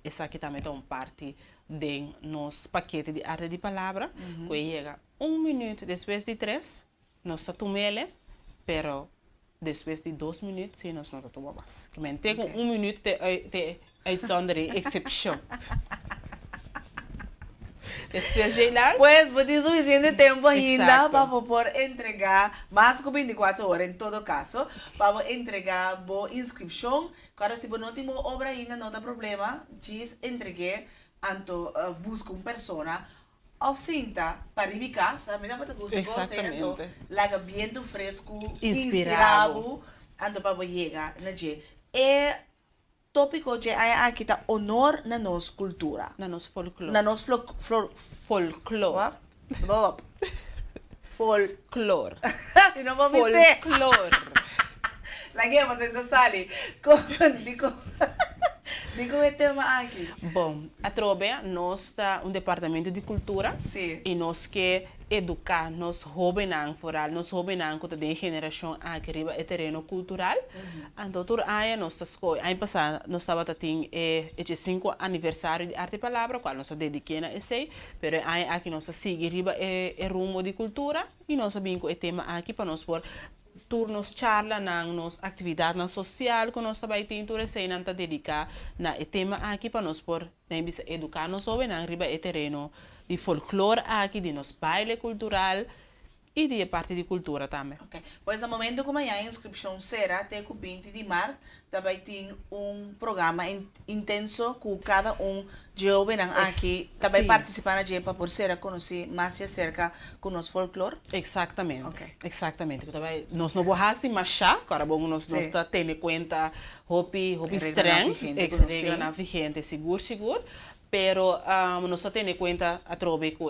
essa aqui também é uma parte de nosso paquete de arte de palavra, que chega 1 minuto depois de 3, nós tomamos ele, pero depois de 2 minutos, sim, nós não tomamos mais. Que mantém com 1 minuto de uitzondering, excepção. Depois de lá... Pois, vou ter suficiente tempo ainda para poder entregar, mais que 24 horas em todo caso, para entregar boa inscrição. Agora, se não tem obra ainda, não dá problema, diz entreguei, então busca uma pessoa, oficina para ir casa, me dá para que você goste, então, laga viento fresco, inspirado, então para chegar, né, e tópico de aqui tá honor na nossa cultura, na nossa folclore, na nossa folclore, folclore, e não vou dizer folclore, lagi mas sali, digo o tema aqui. Bom, a Trobe, nós está departamento de cultura. Sim. E nós que educar nos jovens foral, nos jovens que tem geração aqui riba é terreno cultural. Então, tur aí nós está escolhendo. Aí passado nós estava tendo o 5 aniversário de arte e palavra, qual nós dediquei a esse, pero aí aqui nós sigue riba é rumo de cultura e nós sabemos o tema aqui para nós por turnos charla na nos atividade na social que nós também temos se não tá dedicar na tema aqui para nós por educar nós sobre na riba é terreno de folclore aqui de nos baile cultural e de parte de cultura também. Ok. Pois no momento como a inscrição será até o 20 de março, também tem programa intenso com cada jovem aqui também participar na jepa por ser a conhecer mais de cerca com o nosso folclore. Exatamente. Exatamente. Também nós não vamos assim machar, agora bom nós está tendo conta hopi estranho, regra na vigente seguro. Pero nós temos em conta a trobe que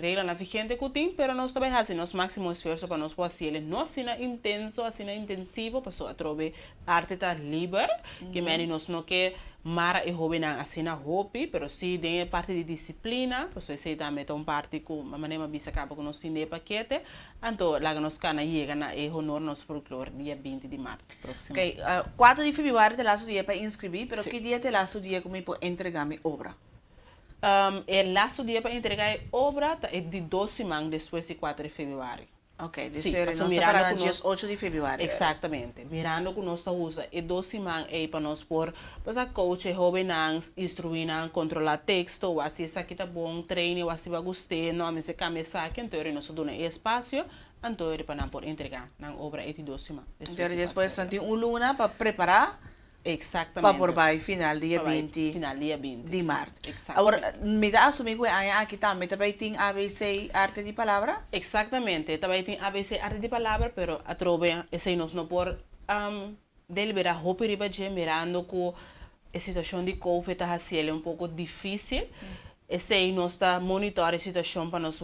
regra na vigente que tem, pero nós também fazemos nosso máximo esforço para nós fazer não assim intenso, assim intensivo, para a trobe arte tá livre, que meni nós não que mara e jovem assim na hopi, pero sim tem parte de disciplina, para isso também tem parte que a maneira bisa acaba com nós tem paquete, então lá nós cana chega na honor nosso folclore dia 20 de março próximo. Ok, 4 de fevereiro te laço dia para inscrever, pero que dia te laço dia como para entregar minha obra? El laço dia para entregar a obra é de 2 semanas depois de 4 de fevereiro. Ok, nós estamos para dia 8 de fevereiro. Exatamente. Mirando que nós usa e 2 semanas para nós por para coach jovem instruir controlar texto, ou assim isso aqui tá bom, treine, ou assim vai gostar, não me se cabeça aqui, então nós damos espaço, então para não por entregar na obra é de 2 semanas. Então depois tem luna para preparar. Exatamente. Para por vai final dia 20 de março. Agora, me dá assumir que aqui também tem ABC arte de palavra? Exatamente, também tem ABC arte de palavra, pero a trobe esse nós não por deliberar roupa riba de mirando que a situação de COVID está assim um pouco difícil. Esse nós está monitorando a situação para nós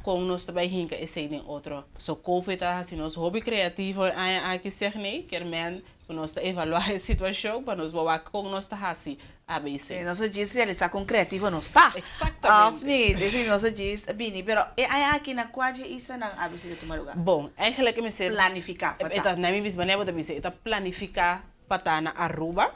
com nós também hinka e sei nem outro. So COVID assim nosso hobby criativo aqui ser nem quer men nós evaluar a situação para nós boa com nós tá assim ABC. Nós diz realizar com criativo não está. Exatamente. Assim nós diz bini, pero aqui na quadra isso não ABC de tomar lugar. Bom, eigenlijk me ser planificar. Eta na minha maneira de me ser eta planificar para na Aruba.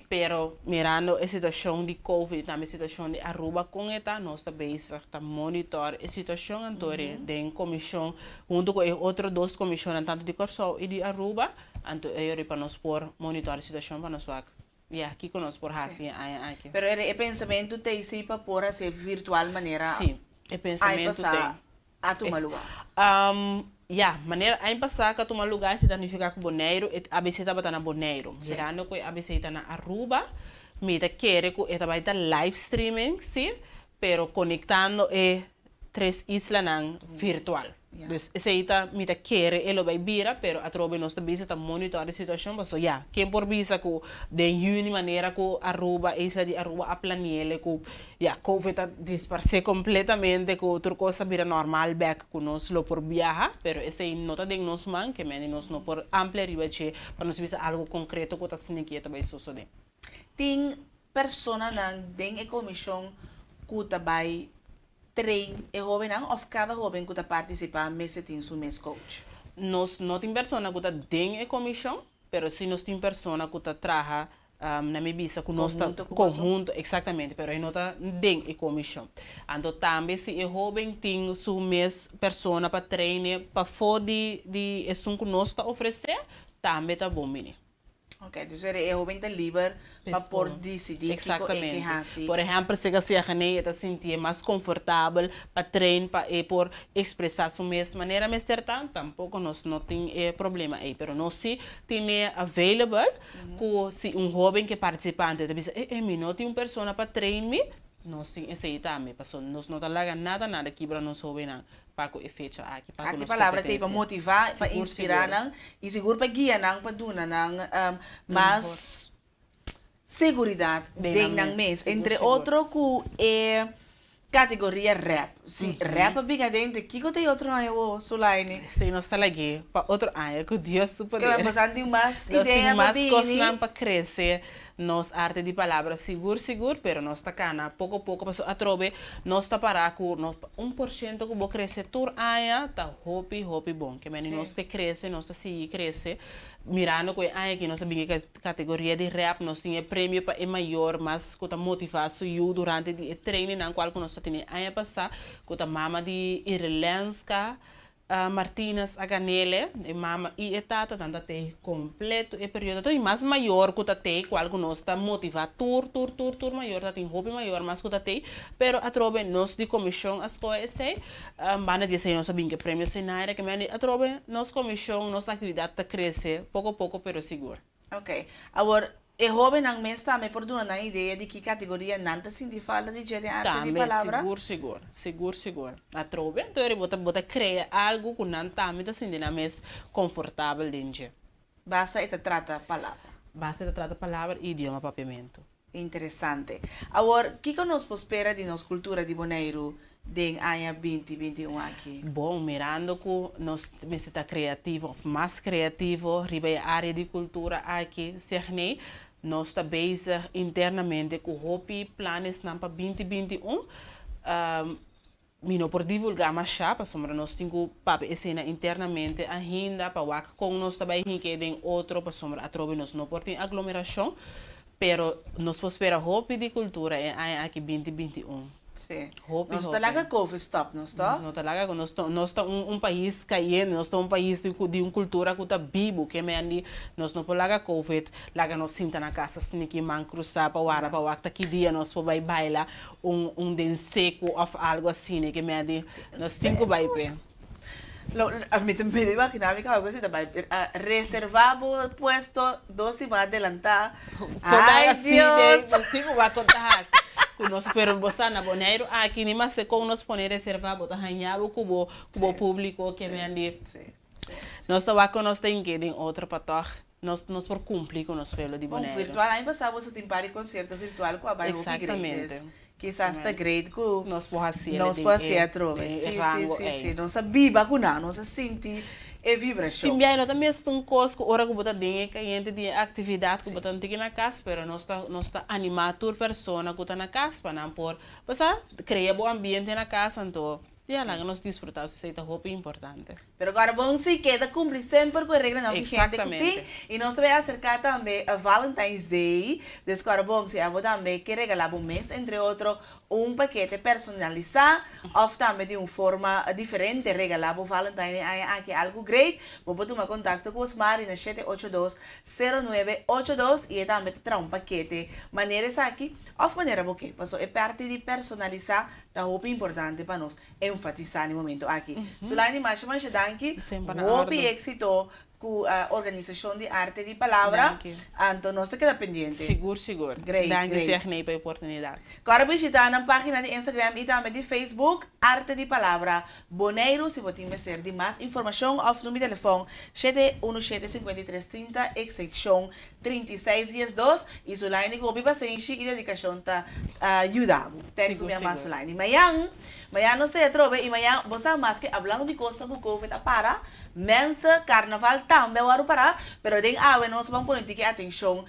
Pero mirando a situação de COVID, na situação de Aruba com esta, nós também estamos monitor a situação anterior de comissão, junto com outros dois comissões, tanto de Corsol e de Aruba, anterior para nós por monitor a situação para nós e aqui com nós por assim aqui. Pero o pensamento tem se para por assim virtual maneira. Sim, o pensamento tem. A tomar lugar. Maneira a passar que tomar lugar se danificar com Bonaire, a ABC estava na Bonaire. Mirando que a ABC está na Aruba, me da querer que esta vai estar live streaming, sim, pero conectando três islas virtual. Dus essa ita me da querer ele vai vira, pero a trobe nós também está monitor a situação, mas quem por visa que de juni maneira que Aruba, isla de Aruba a planear que COVID está disparse completamente que outra coisa vira normal back que nós lo por viajar, pero essa nota de nós man que men nós não por ampliar ribache para nós visa algo concreto que está sendo que também suceder. Tem persona nang deng e comissão que também train e jovem of cada jovem que participa mese tem su mes coach. Nós não tem persona que tem a comissão, pero se nós tem persona que trabalha na minha visa que nós conjunto exatamente, pero não tem a comissão. Então também se é jovem tem su mes persona para treinar para fora de isso que nós oferecer, também tá bom menino. Ok, dus é jovem tá livre para por decidir Exatamente. que Por exemplo, se você está sentir mais confortável para treinar, para por expressar sua mesma maneira, mas tampouco nós não tem problema aí, pero nós se tem available que se jovem que participante diz, não tem uma pessoa para treinar, nós tem esse também, nós não talaga nada aqui para nós jovem para que efeito aqui para a palavra tem para motivar, para inspirar e seguro para guiar para dar mais seguridade dentro do mês. Entre outro que é categoria rap. Se rap biga dentro, que tem outro ano Sulaine? Sim, nós está aqui para outro ano que Deus super. Que vai passar de mais ideia para coisas para crescer. Nos arte de palavras seguro, pero nós está cana pouco a pouco, a trobe nós está parar com 1% que vou crescer tur aia, tá hopi bom, que men nós te cresce, nós está se cresce, mirando que aia que nós abinha categoria de rap, nós tinha prêmio para maior, mas que tá motivado you durante o treino na qual nós está tendo aia passar, que tá mama de irlandesa Martínez a Ganele, mama e etata tanta te completo e período então mais maior que te qual que nós está motivado tour maior tá tem hobby maior mas que te pero a trobe nós de comissão as coisas bana de sei nós sabem que prêmio cenário que a trobe nós comissão nossa atividade tá crescer pouco a pouco pero seguro. Ok, agora e jovem ang mês também por dar uma ideia de que categoria não está sentindo falta de jeito de arte de palavra. Seguro. A trobe, então bota criar algo que não também está sentindo mais confortável dentro. Basta esta trata palavra e idioma papiamento. Interessante. Agora, o que nós espera de nossa cultura de Bonaire de ano 2021 aqui? Bom, mirando que nós está criativo, mais criativo, riba a área de cultura aqui, Sernei, nós está bezig internamente com hobby planos para 2021. Mino por divulgar mais chapa, sombra nós temos para escena internamente ainda para o com nós também que tem outro para sombra a trobe nós não por ter aglomeração, pero nós espera hobby de cultura aqui 2021. Sim. Nós talaga COVID stop, não está? Nós talaga, nós estamos país caindo, nós estamos país de uma cultura que está vivo, que me nós não podemos COVID, laga nós sinta na casa, se que man cruzar para o ar, que dia nós podemos bailar denseco ou algo assim, que me nós temos que bailar. A mí me imaginaba que algo así, reservamos puesto 2 semanas adelantar. Ai, Deus! Nós temos que contar nós pero na Bonaire aqui nem mais com nós poner reservar botar ranhado com o público que me andi nós tá com nós tem que tem outra para nós por cumprir com nós pelo de Bonaire. Virtual aí passava você tem concerto virtual com a bairro exatamente quizás está great que nós podemos nós fazer trove. Sim. Nós viva com nós sentir a vibração. Também não também é um coisa que ora que botar dentro que a gente tem atividade que botar dentro na casa, pero nós está animar a pessoa que está na casa para não por, para criar bom ambiente na casa então. Ya lá que nós desfrutamos, isso é muito importante. Pero agora bom se queda cumprir sempre com a regra não vigente que tem e nós também acercar também a Valentine's Day. Desde agora bom se abo também que regalar um mês entre outros paquete personalizado ou também de uma forma diferente regalar o Valentine aqui algo great. Vou tomar contato com os Mari na 782-0982 e também te traz paquete maneiras aqui ou maneira porque passou é parte de personalizar tá muito importante para nós enfatizar no momento aqui. Solane mais danke. Hope éxito com a organização de arte de palavra. Então nós queda pendiente. Seguro. Great. Danke pela oportunidade. Agora visitar na página de Instagram e também de Facebook Arte de Palavra Boneiro. Se você quiser de mais informação, ou no meu telefone 717-5330, execução 3612. E Sulaine com a paciência e dedicação está ajudando. Thanks minha mãe Sulaine. Amanhã não sei trove e amanhã você mais que falando de coisas que o Covid para. Mensa carnaval também vai parar, pero den nós vamos pôr atenção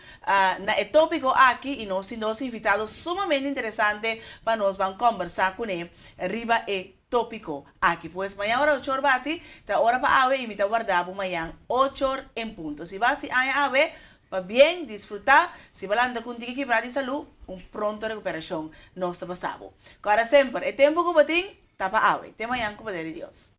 na tópico aqui e nós temos invitados sumamente interessantes para nós vamos conversar com ele arriba tópico aqui. Pois amanhã hora 8 bate, tá hora para ave e me tá guardado amanhã 8 em ponto. Se vai se ave para bem disfrutar, se balanda contigo que para de saúde, pronto recuperação nós está passado. Agora sempre é tempo que bating, tá para ave. Até amanhã com o poder de Deus.